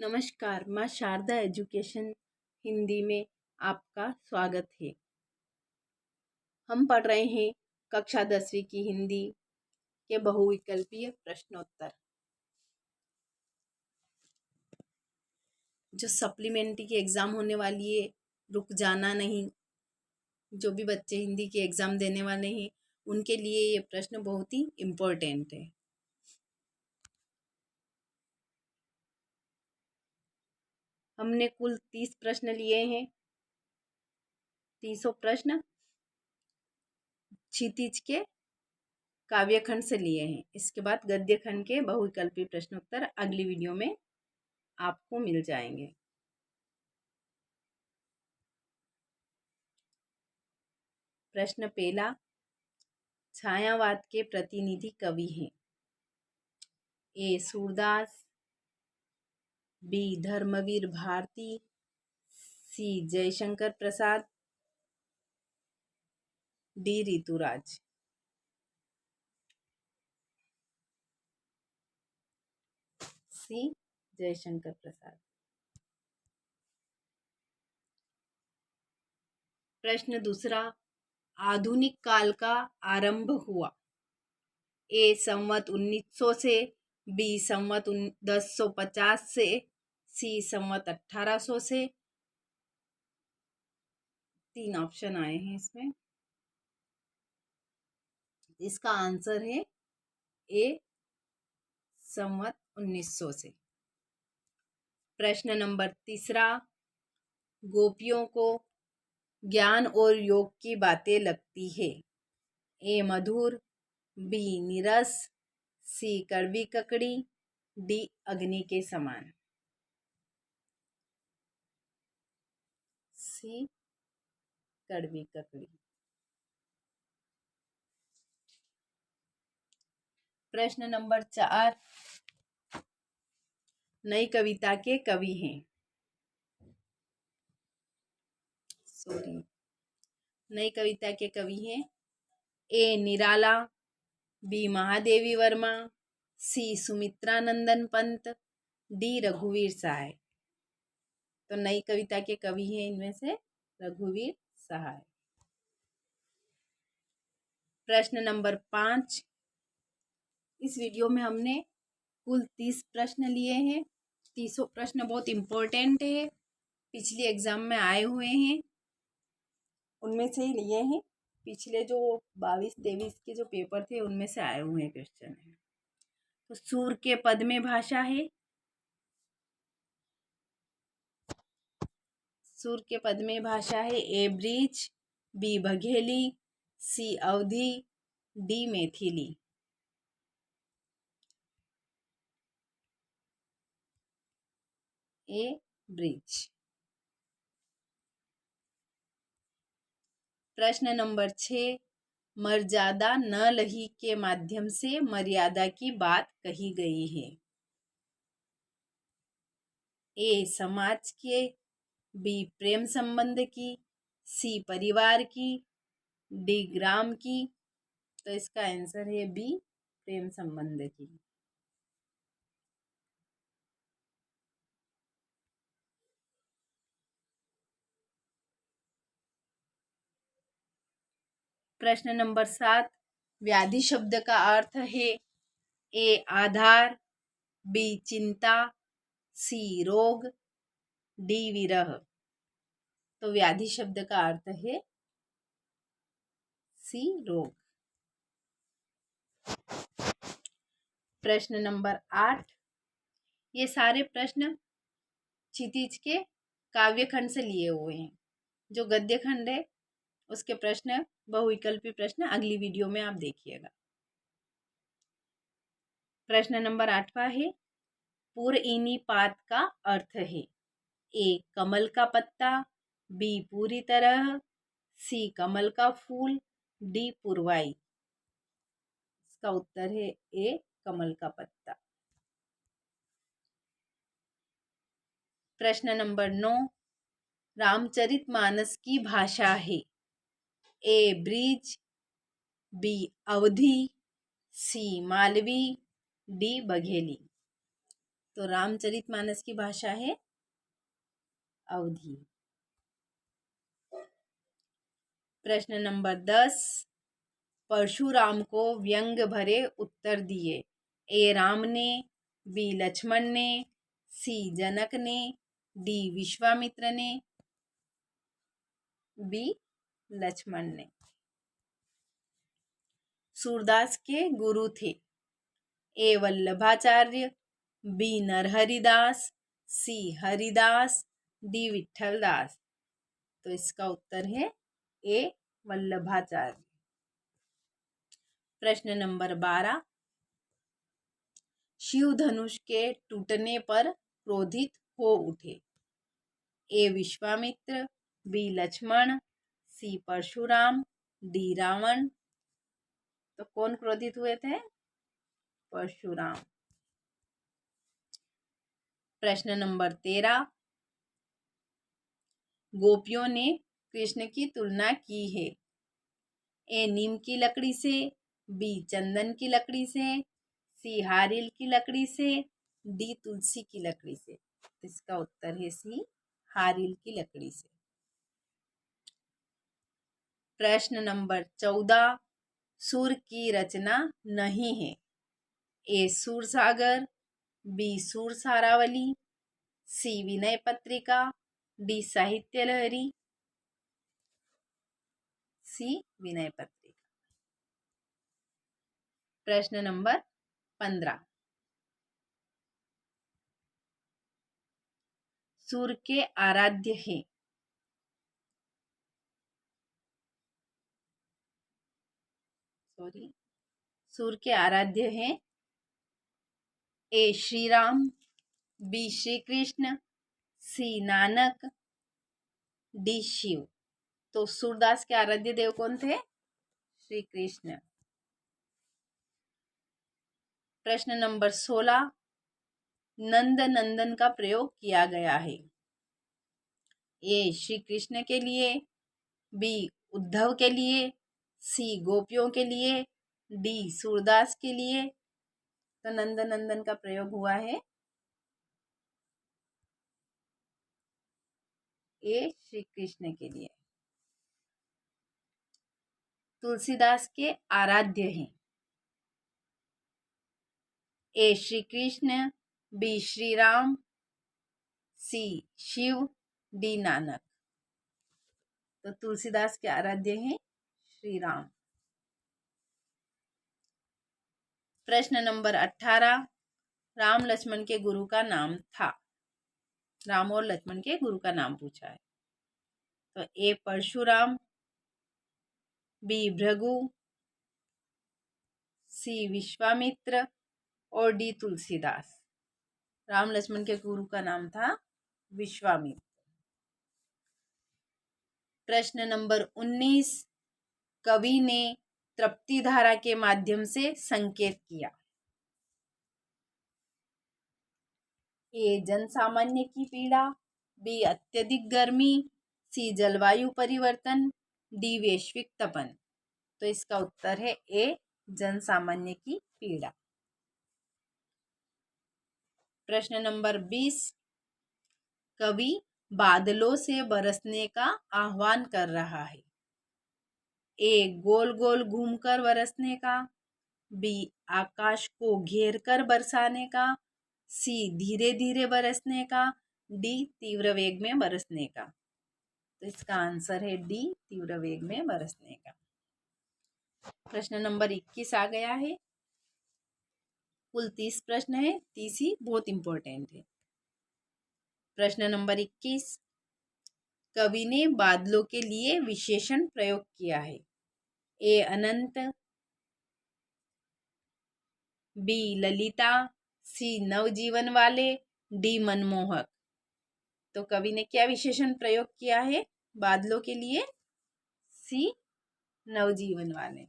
नमस्कार, माँ शारदा एजुकेशन हिंदी में आपका स्वागत है। हम पढ़ रहे हैं कक्षा 10वीं की हिंदी के बहुविकल्पीय प्रश्नोत्तर। जो सप्लीमेंट्री की एग्ज़ाम होने वाली है, रुक जाना नहीं। जो भी बच्चे हिंदी की एग्ज़ाम देने वाले हैं उनके लिए ये प्रश्न बहुत ही इम्पोर्टेंट है। हमने कुल 30 प्रश्न लिए हैं। 30 प्रश्न क्षितिज के काव्यखंड से लिए हैं। इसके बाद गद्य खंड के बहुविकल्पी प्रश्नोत्तर अगली वीडियो में आपको मिल जाएंगे। प्रश्न पहला, छायावाद के प्रतिनिधि कवि हैं। ए सूरदास, बी धर्मवीर भारती, सी जयशंकर प्रसाद, डी ऋतुराज। सी जयशंकर प्रसाद। प्रश्न दूसरा, आधुनिक काल का आरंभ हुआ। ए संवत 1900 से, बी संवत 1050 से, सी संवत 1800 से। 3 ऑप्शन आए हैं इसमें। इसका आंसर है ए संवत 1900 से। प्रश्न नंबर तीसरा, गोपियों को ज्ञान और योग की बातें लगती है। ए मधुर, बी नीरस, सी कड़वी ककड़ी, डी अग्नि के समान। सी कड़वी ककड़ी। प्रश्न नंबर 4, नई कविता के कवि हैं। नई कविता के कवि हैं। ए निराला, बी महादेवी वर्मा, सी सुमित्रा नंदन पंत, डी रघुवीर सहाय। तो नई कविता के कवि हैं इनमें से रघुवीर सहाय। प्रश्न नंबर 5, इस वीडियो में हमने कुल 30 प्रश्न लिए हैं। 30 प्रश्न बहुत इम्पोर्टेंट है, पिछली एग्जाम में आए हुए हैं, उनमें से ही लिए हैं। पिछले जो 22-23 के जो पेपर थे उनमें से आए हुए हैं क्वेश्चन है। तो सूर के पद में भाषा है। सूर के पद में भाषा है। ए ब्रिज, बी बघेली, सी अवधी, डी मैथिली। ए ब्रिज। प्रश्न नंबर 6, मर्यादा न लही के माध्यम से मर्यादा की बात कही गई है। ए समाज के, बी प्रेम संबंध की, सी परिवार की, डी ग्राम की। तो इसका आंसर है बी प्रेम संबंध की। प्रश्न नंबर 7, व्याधि शब्द का अर्थ है। ए आधार, बी चिंता, सी रोग, डी विरह। तो व्याधि शब्द का अर्थ है सी रोग। प्रश्न नंबर 8, ये सारे प्रश्न क्षितिज के काव्यखंड से लिए हुए हैं। जो गद्य खंड है उसके प्रश्न बहुविकल्पी प्रश्न अगली वीडियो में आप देखिएगा। प्रश्न नंबर 8वां है, पूरईनी पात का अर्थ है। ए कमल का पत्ता, बी पूरी तरह, सी कमल का फूल, डी पुरवाई। इसका उत्तर है ए कमल का पत्ता। प्रश्न नंबर 9, रामचरितमानस की भाषा है। ए ब्रिज, बी अवधी, सी मालवी, डी बघेली। तो रामचरितमानस की भाषा है अवधी। प्रश्न नंबर 10, परशुराम को व्यंग भरे उत्तर दिए। ए राम ने, बी लक्ष्मण ने, सी जनक ने, डी विश्वामित्र ने, बी लक्ष्मण ने। सूरदास के गुरु थे। ए वल्लभाचार्य, बी नरहरिदास, सी हरिदास, डी विठलदास। तो इसका उत्तर है ए वल्लभाचार्य। प्रश्न नंबर 12, शिव धनुष के टूटने पर क्रोधित हो उठे। ए विश्वामित्र, बी लक्ष्मण, सी परशुराम, डी रावण। तो कौन क्रोधित हुए थे? परशुराम। प्रश्न नंबर 13, गोपियों ने कृष्ण की तुलना की है। ए नीम की लकड़ी से, बी चंदन की लकड़ी से, सी हारिल की लकड़ी से, डी तुलसी की लकड़ी से। इसका उत्तर है सी हारिल की लकड़ी से। प्रश्न नंबर 14, सुर की रचना नहीं है। ए सुर सागर, बी सुर सारावली, सी विनय पत्रिका, डी साहित्य लहरी, सी विनय पत्रिका। प्रश्न नंबर 15, सुर के आराध्य हैं। सुर के आराध्य हैं। ए श्री राम, बी श्री कृष्ण, सी नानक, डी शिव। तो सूरदास के आराध्य देव कौन थे? श्री कृष्ण। प्रश्न नंबर 16, नंद नंदन का प्रयोग किया गया है। ए श्री कृष्ण के लिए, बी उद्धव के लिए, सी गोपियों के लिए, डी सूरदास के लिए। तो नंद नंदन का प्रयोग हुआ है ए श्री कृष्ण के लिए। तुलसीदास के आराध्य हैं। ए श्री कृष्ण, बी श्री राम, सी शिव, डी नानक। तो तुलसीदास के आराध्य हैं श्री राम। प्रश्न नंबर 18, राम लक्ष्मण के गुरु का नाम था। राम और लक्ष्मण के गुरु का नाम पूछा है। तो ए परशुराम, बी भृगु, सी विश्वामित्र और डी तुलसीदास। राम लक्ष्मण के गुरु का नाम था विश्वामित्र। प्रश्न नंबर 19, कवि ने तृप्ति धारा के माध्यम से संकेत किया। ए जन सामान्य की पीड़ा, बी अत्यधिक गर्मी, सी जलवायु परिवर्तन, डी वैश्विक तपन। तो इसका उत्तर है ए जन सामान्य की पीड़ा। प्रश्न नंबर 20, कवि बादलों से बरसने का आह्वान कर रहा है। ए गोल गोल घूमकर बरसने का, बी आकाश को घेर कर बरसाने का, सी धीरे धीरे बरसने का, डी तीव्र वेग में बरसने का। तो इसका आंसर है डी तीव्र वेग में बरसने का। प्रश्न नंबर 21 आ गया है। कुल 30 प्रश्न है, 30 ही बहुत इंपॉर्टेंट है। प्रश्न नंबर 21, कवि ने बादलों के लिए विशेषण प्रयोग किया है। ए अनंत, बी ललिता, सी नवजीवन वाले, डी मनमोहक। तो कवि ने क्या विशेषण प्रयोग किया है बादलों के लिए? सी नवजीवन वाले।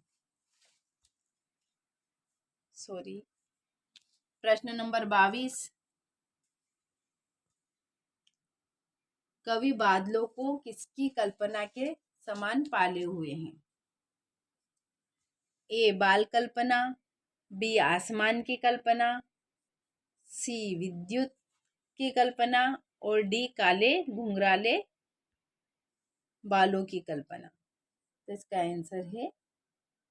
प्रश्न नंबर 22, कवि बादलों को किसकी कल्पना के समान पाले हुए हैं? ए बाल कल्पना, बी आसमान की कल्पना, सी विद्युत की कल्पना और डी काले घुंघराले बालों की कल्पना। तो इसका आंसर है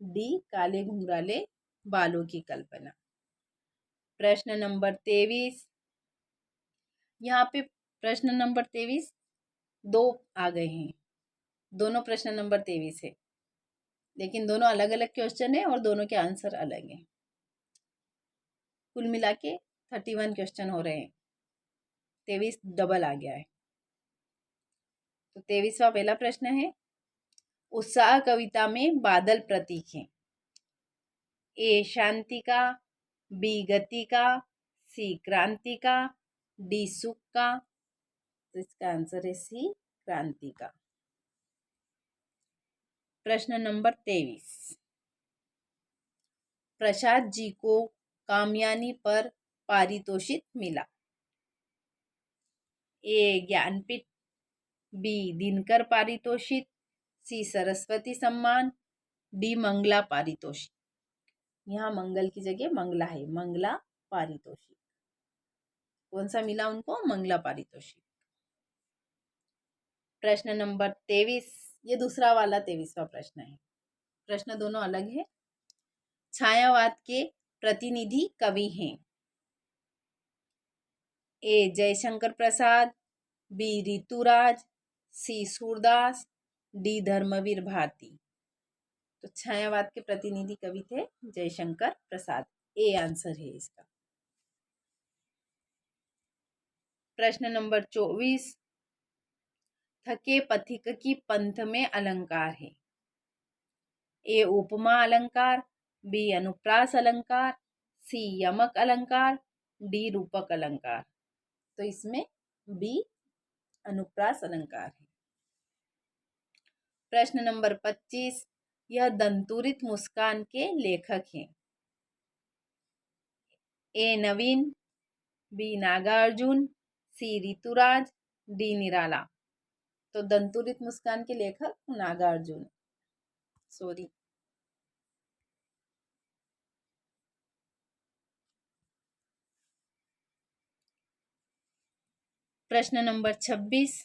डी काले घुंघराले बालों की कल्पना। प्रश्न नंबर 23। यहाँ पे प्रश्न नंबर 23 दो आ गए हैं, दोनों प्रश्न नंबर 23 है, लेकिन दोनों अलग अलग क्वेश्चन है और दोनों के आंसर अलग हैं। कुल मिला के 31 क्वेश्चन हो रहे हैं, 23 डबल आ गया है। तो 23वां पहला प्रश्न है, उत्साह कविता में बादल प्रतीक हैं। ए शांति का, बी गति का, सी क्रांति का, डी सुख का। तो इसका आंसर है सी क्रांति का। प्रश्न नंबर 23, प्रसाद जी को कामयानी पर पारितोषिक मिला। ए ज्ञानपीठ, बी दिनकर पारितोषिक, सी सरस्वती सम्मान, डी मंगला पारितोषिक। यहाँ मंगल की जगह मंगला है, मंगला पारितोषिक। कौन सा मिला उनको? मंगला पारितोषिक। प्रश्न नंबर 23, ये दूसरा वाला 23वां प्रश्न है। प्रश्न दोनों अलग है। छायावाद के प्रतिनिधि कवि हैं। ए जयशंकर प्रसाद, बी ऋतुराज, सी सूरदास, डी धर्मवीर भारती। तो छायावाद के प्रतिनिधि कवि थे जयशंकर प्रसाद। ए आंसर है इसका। प्रश्न नंबर 24, थके पथिक की पंथ में अलंकार है। ए उपमा अलंकार, बी अनुप्रास अलंकार, सी यमक अलंकार, डी रूपक अलंकार। तो इसमें बी अनुप्रास अलंकार है। प्रश्न नंबर 25, यह दंतुरित मुस्कान के लेखक हैं। ए नवीन, बी नागार्जुन, सी ऋतुराज, डी निराला। तो दंतुरित मुस्कान के लेखक नागार्जुन। सॉरी। प्रश्न नंबर 26,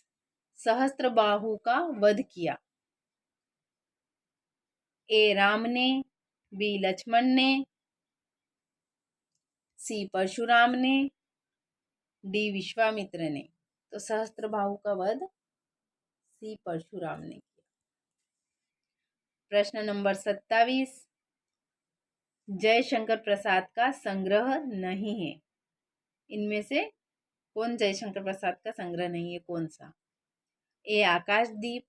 सहस्त्रबाहु का वध किया। ए राम ने, बी लक्ष्मण ने, सी परशुराम ने, डी विश्वामित्र ने। तो सहस्त्रबाहु का वध सी परशुराम ने किया। प्रश्न नंबर 27, जयशंकर प्रसाद का संग्रह नहीं है। इनमें से कौन जयशंकर प्रसाद का संग्रह नहीं है? कौन सा? ए आकाशदीप,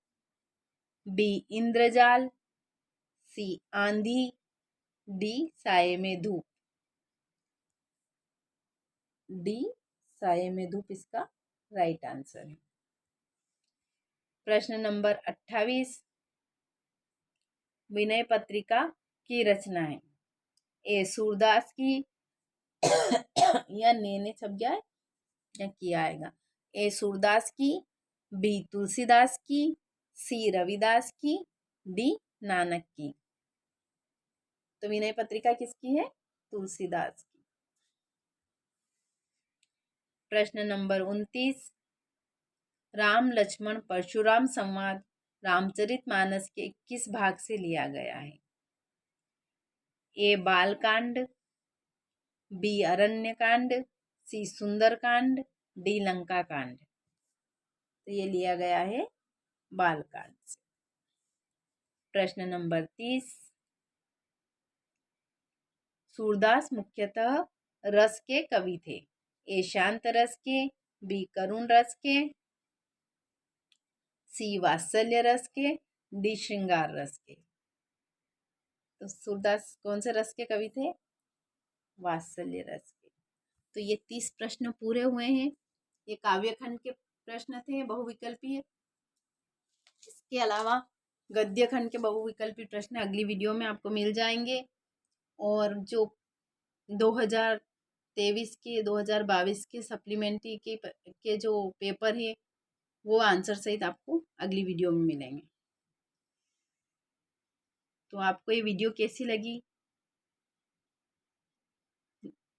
बी इंद्रजाल, सी आंधी, डी साये में धूप। डी साये में धूप इसका राइट आंसर है। प्रश्न नंबर 28, विनय पत्रिका की रचना है। ए सूरदास की या ने छप गया है या किया आएगा। ए सूरदास की, बी तुलसीदास की, सी रविदास की, डी नानक की। तो विनय पत्रिका किसकी है? तुलसीदास की। प्रश्न नंबर 29, राम लक्ष्मण परशुराम संवाद रामचरितमानस के किस भाग से लिया गया है? ए बालकांड, बी अरण्यकांड, सी सुंदरकांड, डी लंका कांड। तो ये लिया गया है बालकांड से। प्रश्न नंबर 30, सूरदास मुख्यतः रस के कवि थे। ए शांत रस के, बी करुण रस के, सी वात्सल्य रस के, डी श्रृंगार रस के। तो सूरदास कौन से रस के कवि थे? वात्सल्य रस के। तो ये 30 प्रश्न पूरे हुए हैं। ये काव्य खंड के प्रश्न थे, बहुविकल्पीय। इसके अलावा गद्य खंड के बहुविकल्पी प्रश्न अगली वीडियो में आपको मिल जाएंगे। और जो 2023 के 2022 के सप्लीमेंट्री के जो पेपर है वो आंसर सहित आपको अगली वीडियो में मिलेंगे। तो आपको ये वीडियो कैसी लगी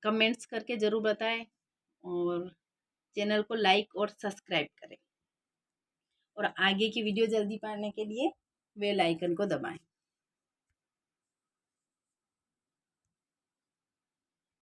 कमेंट्स करके ज़रूर बताएं। और चैनल को लाइक और सब्सक्राइब करें और आगे की वीडियो जल्दी पाने के लिए बेल आइकन को दबाएं।